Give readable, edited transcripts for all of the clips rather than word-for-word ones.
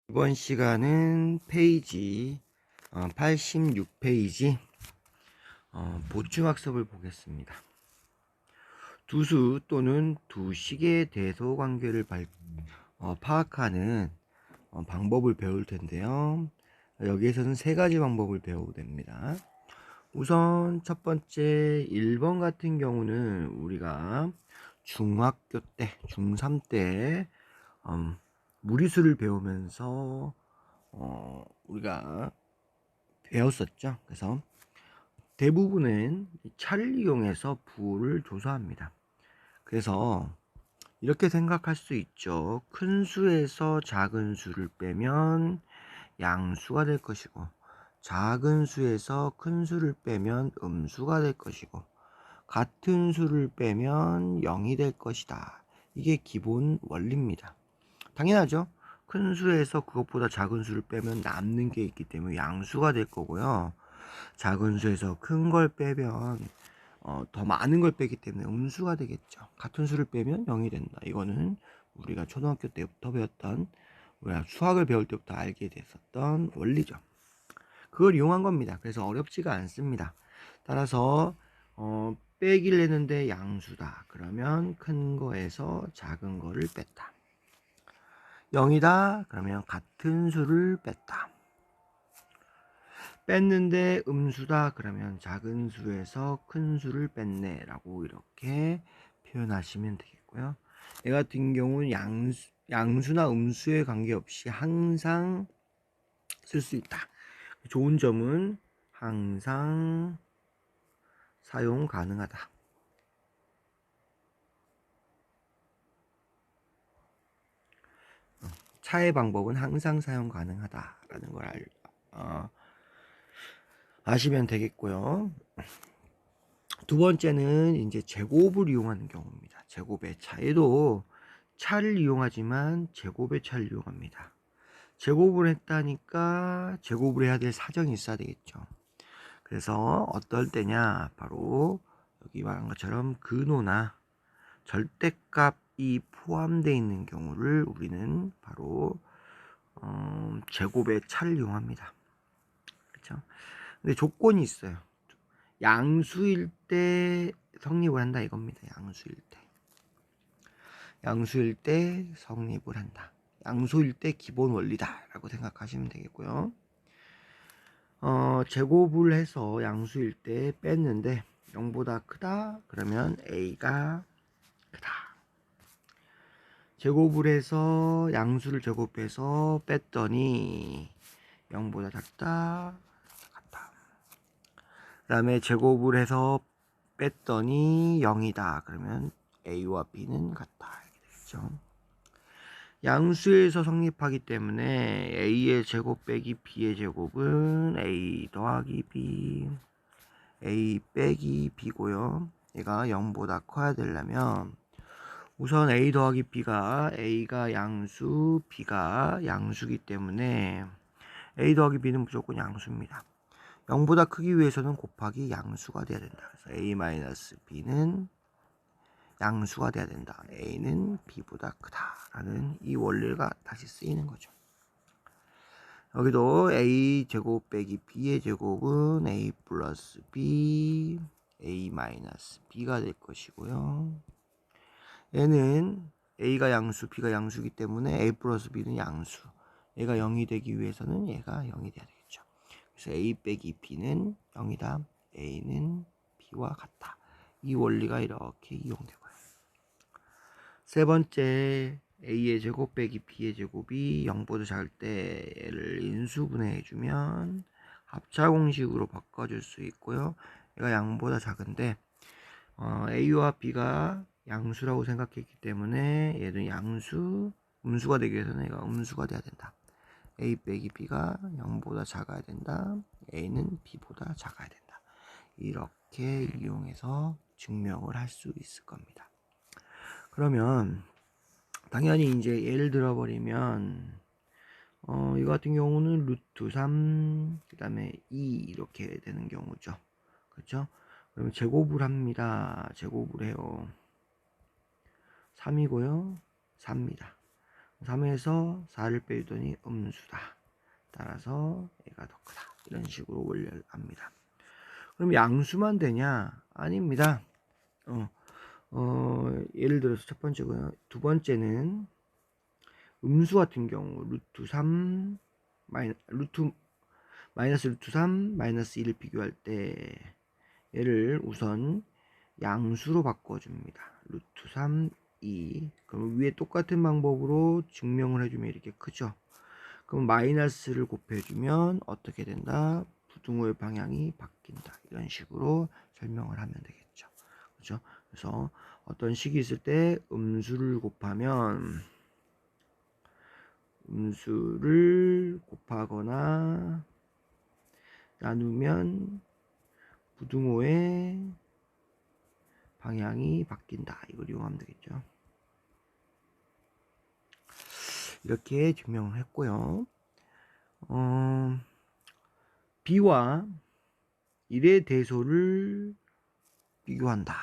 이번 시간은 페이지 86페이지 보충학습을 보겠습니다. 두수 또는 두식의 대소관계를 파악하는 방법을 배울 텐데요. 여기에서는 세 가지 방법을 배우게 됩니다. 우선 첫 번째 1번 같은 경우는 우리가 중학교 때, 중3 때 무리수를 배우면서 우리가 배웠었죠. 그래서 대부분은 차를 이용해서 부를 조사합니다. 그래서 이렇게 생각할 수 있죠. 큰 수에서 작은 수를 빼면 양수가 될 것이고, 작은 수에서 큰 수를 빼면 음수가 될 것이고, 같은 수를 빼면 0이 될 것이다. 이게 기본 원리입니다. 당연하죠. 큰 수에서 그것보다 작은 수를 빼면 남는 게 있기 때문에 양수가 될 거고요. 작은 수에서 큰 걸 빼면 더 많은 걸 빼기 때문에 음수가 되겠죠. 같은 수를 빼면 0이 된다. 이거는 우리가 초등학교 때부터 배웠던, 우리가 수학을 배울 때부터 알게 됐었던 원리죠. 그걸 이용한 겁니다. 그래서 어렵지가 않습니다. 따라서 빼기를 했는데 양수다. 그러면 큰 거에서 작은 거를 뺐다. 0이다. 그러면 같은 수를 뺐다. 뺐는데 음수다. 그러면 작은 수에서 큰 수를 뺐네 라고 이렇게 표현하시면 되겠고요. 얘 같은 경우는 양수나 음수에 관계없이 항상 쓸 수 있다. 좋은 점은 항상 사용 가능하다. 차의 방법은 항상 사용 가능하다라는 걸 아시면 되겠고요. 두 번째는 이제 제곱을 이용하는 경우입니다. 제곱의 차에도 차를 이용하지만 제곱의 차를 이용합니다. 제곱을 했다니까 제곱을 해야 될 사정이 있어야 되겠죠. 그래서 어떨 때냐, 바로 여기 말한 것처럼 근호나 절대값이 포함되어 있는 경우를 우리는 바로 제곱의 차를 이용합니다. 그렇죠? 근데 조건이 있어요. 양수일 때 성립을 한다 이겁니다. 양수일 때 성립을 한다. 양수일 때 기본 원리다 라고 생각하시면 되겠고요. 제곱을 해서 양수일 때 뺐는데 0보다 크다 그러면 A가 크다. 제곱을 해서 양수를 제곱해서 뺐더니 0보다 작다. 그 다음에 제곱을 해서 뺐더니 0이다. 그러면 A와 B는 같다. 이렇게 되겠죠. 양수에서 성립하기 때문에 A의 제곱 빼기 B의 제곱은 A 더하기 B, A 빼기 B고요. 얘가 0보다 커야 되려면 우선 A 더하기 B가 A가 양수, B가 양수기 때문에 A 더하기 B는 무조건 양수입니다. 0보다 크기 위해서는 곱하기 양수가 돼야 된다. 그래서 A-B는 양수가 돼야 된다. A는 B보다 크다라는 이 원리가 다시 쓰이는 거죠. 여기도 A제곱 빼기 B의 제곱은 A 플러스 B, A 마이너스 B가 될 것이고요. 얘는 A가 양수, B가 양수이기 때문에 A 플러스 B는 양수. 얘가 0이 되기 위해서는 얘가 0이 돼야 되겠죠. 그래서 A 빼기 B는 0이다. A는 B와 같다. 이 원리가 이렇게 이용되고요. 세 번째, A의 제곱 빼기 B의 제곱이 0보다 작을 때 얘를 인수분해 해주면 합차 공식으로 바꿔줄 수 있고요. 얘가 0보다 작은데 A와 B가 양수라고 생각했기 때문에 얘는 양수, 음수가 되기 위해서는 얘가 음수가 돼야 된다. A 빼기 B가 0보다 작아야 된다. A는 B보다 작아야 된다. 이렇게 이용해서 증명을 할 수 있을 겁니다. 그러면 당연히 이제 예를 들어 버리면 이거 같은 경우는 루트 3, 그 다음에 2 이렇게 되는 경우죠. 그렇죠? 그러면 제곱을 합니다. 제곱을 해요. 3이고요. 4입니다. 3에서 4를 빼주더니 음수다. 따라서 얘가 더 크다. 이런 식으로 원리를 합니다. 그럼 양수만 되냐? 아닙니다. 예를 들어서 첫 번째고요. 두 번째는 음수 같은 경우 루트 3 마이너스 루트 3 마이너스 1을 비교할 때 얘를 우선 양수로 바꿔줍니다. 루트 3 2. 그럼 위에 똑같은 방법으로 증명을 해주면 이렇게 크죠. 그럼 마이너스를 곱해주면 어떻게 된다? 부등호의 방향이 바뀐다. 이런 식으로 설명을 하면 되겠죠. 그렇죠? 그래서 어떤 식이 있을 때 음수를 곱하거나 나누면 부등호의 방향이 바뀐다. 이걸 이용하면 되겠죠. 이렇게 증명을 했고요. b와 1의 대소를 비교한다.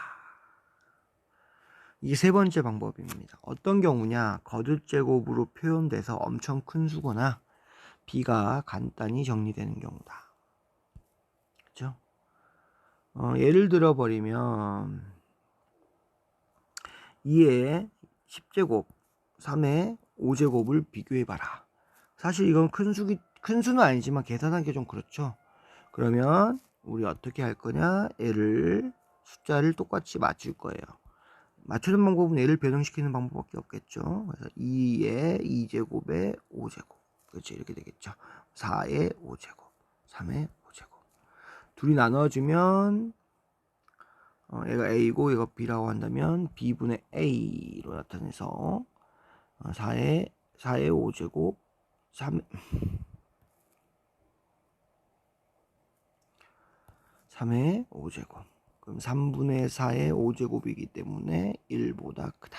이게 세 번째 방법입니다. 어떤 경우냐? 거듭제곱으로 표현돼서 엄청 큰 수거나 b가 간단히 정리되는 경우다. 그렇죠? 예를 들어 버리면 2의 10제곱, 3의 5제곱을 비교해봐라. 사실 이건 큰 수는 아니지만 계산하기가 좀 그렇죠. 그러면 우리 어떻게 할 거냐? 얘를 숫자를 똑같이 맞출 거예요. 맞추는 방법은 얘를 변형시키는 방법밖에 없겠죠. 그래서 2의 2제곱에 5제곱. 그렇죠. 이렇게 되겠죠. 4의 5제곱, 3의 5제곱. 둘이 나눠주면 얘가 A고 얘가 B라고 한다면 B분의 A로 나타내서 4의 5제곱 3의 5제곱. 그럼 3분의 4의 5제곱이기 때문에 1보다 크다.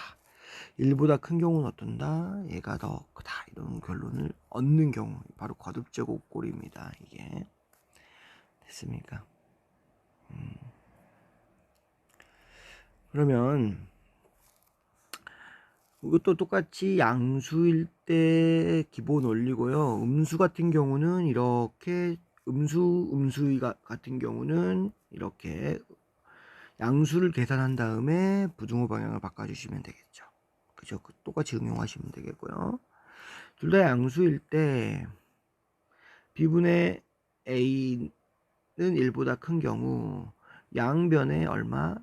1보다 큰 경우는 어떤다? 얘가 더 크다. 이런 결론을 얻는 경우. 바로 거듭제곱 꼴입니다. 이게. 됐습니까? 그러면 이것도 똑같이 양수일 때 기본 원리고요. 음수 같은 경우는 이렇게 음수 같은 경우는 이렇게 양수를 계산한 다음에 부등호 방향을 바꿔주시면 되겠죠. 그죠? 똑같이 응용하시면 되겠고요. 둘 다 양수일 때 b분의 a는 1보다 큰 경우 양변에 얼마?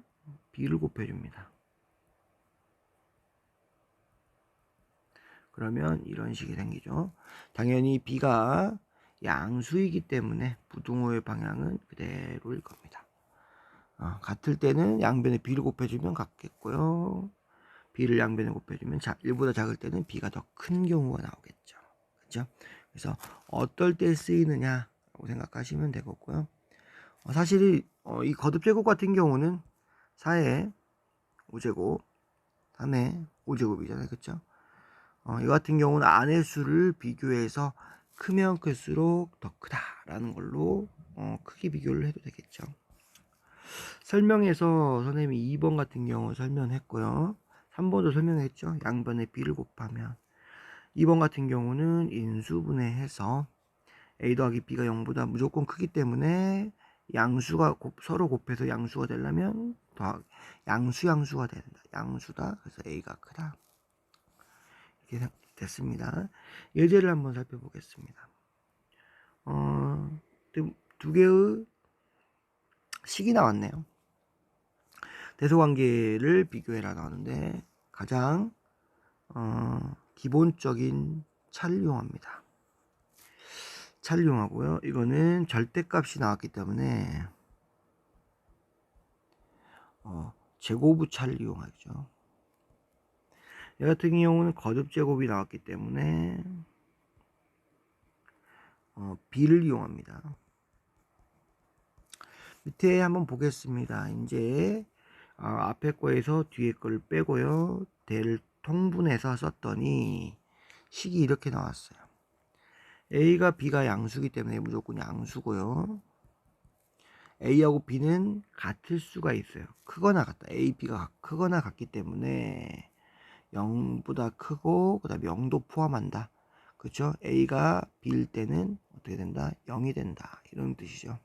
b를 곱해줍니다. 그러면 이런 식이 생기죠. 당연히 b가 양수이기 때문에 부등호의 방향은 그대로일 겁니다. 같을 때는 양변에 b를 곱해주면 같겠고요. b를 양변에 곱해주면 1보다 작을 때는 b가 더 큰 경우가 나오겠죠. 그렇죠? 그래서 어떨 때 쓰이느냐라고 생각하시면 되겠고요. 사실 이 거듭제곱 같은 경우는 4의 5제곱, 3의 5제곱이잖아요. 그렇죠? 이 같은 경우는 안의 수를 비교해서 크면 클수록 더 크다라는 걸로 크기 비교를 해도 되겠죠. 설명에서 선생님이 2번 같은 경우 설명했고요. 3번도 설명했죠. 양변에 b를 곱하면 2번 같은 경우는 인수분해해서 a 더하기 b가 0보다 무조건 크기 때문에 양수가 서로 곱해서 양수가 되려면 양수가 된다. 양수다. 그래서 a가 크다. 이렇게 됐습니다. 예제를 한번 살펴보겠습니다. 두 개의 식이 나왔네요. 대소관계를 비교해라 나오는데 가장 기본적인 차를 이용합니다. 차를 이용하고요. 이거는 절대값이 나왔기 때문에 제곱의 차를 이용하죠. 이 같은 경우는 거듭제곱이 나왔기 때문에 b를 이용합니다. 밑에 한번 보겠습니다. 이제 앞에 거에서 뒤에 거를 빼고요. 대를 통분해서 썼더니 식이 이렇게 나왔어요. A가 B가 양수기 때문에 무조건 양수고요. A하고 B는 같을 수가 있어요. 크거나 같다. A, B가 크거나 같기 때문에 0보다 크고 그 다음에 0도 포함한다. 그쵸? A가 B일 때는 어떻게 된다? 0이 된다. 이런 뜻이죠.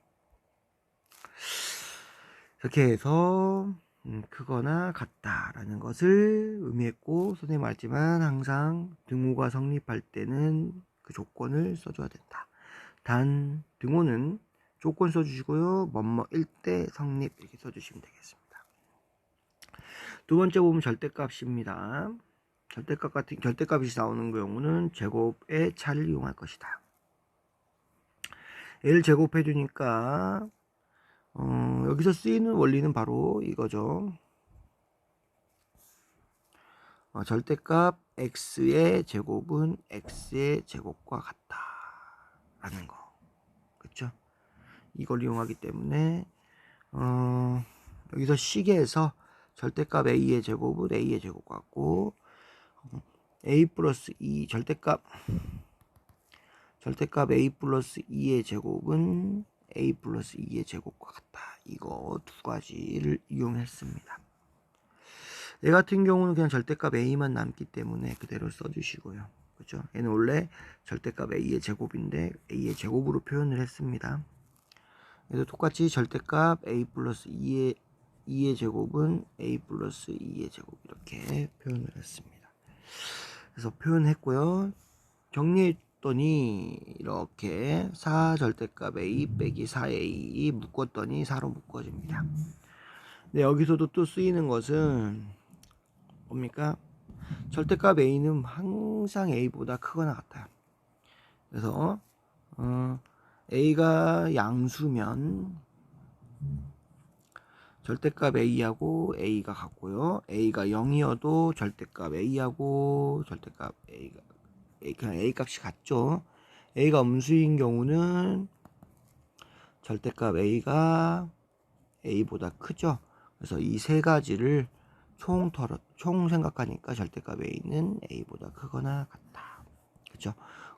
이렇게 해서 크거나 같다라는 것을 의미했고, 선생님 말했지만 항상 등호가 성립할 때는 그 조건을 써줘야 된다. 단 등호는 조건 써주시고요. 뭐뭐일 때 성립 이렇게 써주시면 되겠습니다. 두 번째 보면 절대값입니다. 절대값이 나오는 경우는 제곱의 차를 이용할 것이다. L 제곱해 주니까 여기서 쓰이는 원리는 바로 이거죠. 절대값 x의 제곱은 x의 제곱과 같다 라는 거, 그쵸? 이걸 이용하기 때문에 여기서 식에서 절대값 a의 제곱은 a의 제곱 같고, a 플러스 2 절대값 a 플러스 2의 제곱은 a 플러스 2의 제곱과 같다. 이거 두 가지를 이용했습니다. 얘 같은 경우는 그냥 절대값 a만 남기 때문에 그대로 써주시고요. 그렇죠? 얘는 원래 절대값 a의 제곱인데 a의 제곱으로 표현을 했습니다. 그래서 똑같이 절대값 a 플러스 2의 제곱은 a 플러스 2의 제곱 이렇게 표현을 했습니다. 그래서 표현했고요. 정리했더니 이렇게 4 절대값 a 빼기 4a 묶었더니 4로 묶어집니다. 근데 여기서도 또 쓰이는 것은 뭡니까? 절대값 a는 항상 a보다 크거나 같아요. 그래서 a가 양수면 절대값 a하고 a가 같고요. a가 0이어도 절대값 a하고 절대값 a가 그냥 a 값이 같죠. a가 음수인 경우는 절대값 a가 a보다 크죠. 그래서 이 세 가지를 총 생각하니까 절대값 a는 a보다 크거나 같다. 그렇죠?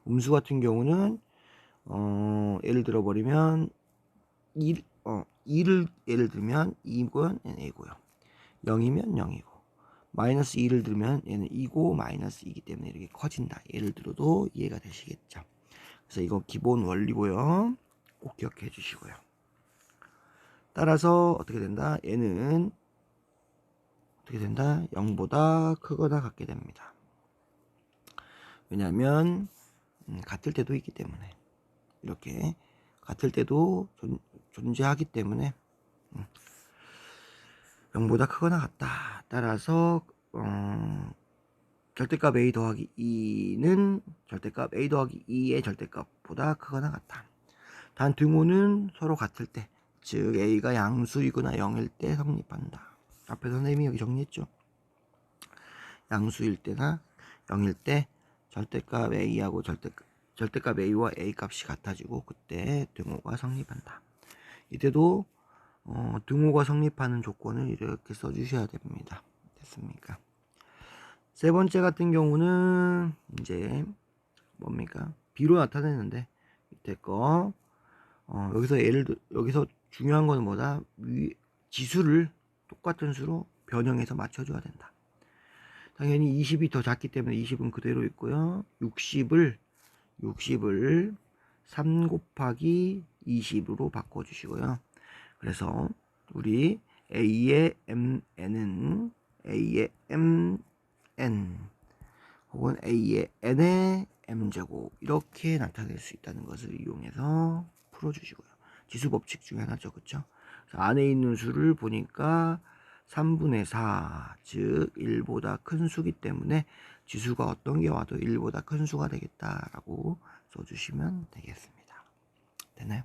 음수 같은 경우는 예를 들어 버리면 2를 예를 들면 2건 얘는 a고요. 0이면 0이고 마이너스 2를 들면 얘는 2고 마이너스 2이기 때문에 이렇게 커진다. 예를 들어도 이해가 되시겠죠? 그래서 이거 기본 원리고요. 꼭 기억해 주시고요. 따라서 어떻게 된다? 얘는 어떻게 된다? 0보다 크거나 같게 됩니다. 왜냐하면 같을 때도 있기 때문에, 이렇게 같을 때도 존재하기 때문에 0보다 크거나 같다. 따라서 절대값 a 더하기 2는 절대값 a 더하기 2의 절대값보다 크거나 같다. 단 등호는 서로 같을 때, 즉 a가 양수이거나 0일 때 성립한다. 앞에 선생님이 여기 정리했죠. 양수일 때나 0일 때 절대값 a하고 절대값 a와 a 값이 같아지고 그때 등호가 성립한다. 이때도 등호가 성립하는 조건을 이렇게 써주셔야 됩니다. 됐습니까? 세 번째 같은 경우는 이제 뭡니까? b로 나타내는데 밑에 거 여기서 중요한 건 뭐다? 지수를 똑같은 수로 변형해서 맞춰줘야 된다. 당연히 20이 더 작기 때문에 20은 그대로 있고요. 60을 3 곱하기 20으로 바꿔주시고요. 그래서 우리 A의 MN은 A의 MN 혹은 A의 N의 M제곱 이렇게 나타낼 수 있다는 것을 이용해서 풀어주시고요. 지수 법칙 중에 하나죠. 그쵸? 안에 있는 수를 보니까 3분의 4, 즉 1보다 큰 수기 때문에 지수가 어떤 게 와도 1보다 큰 수가 되겠다라고 써주시면 되겠습니다. 되나요?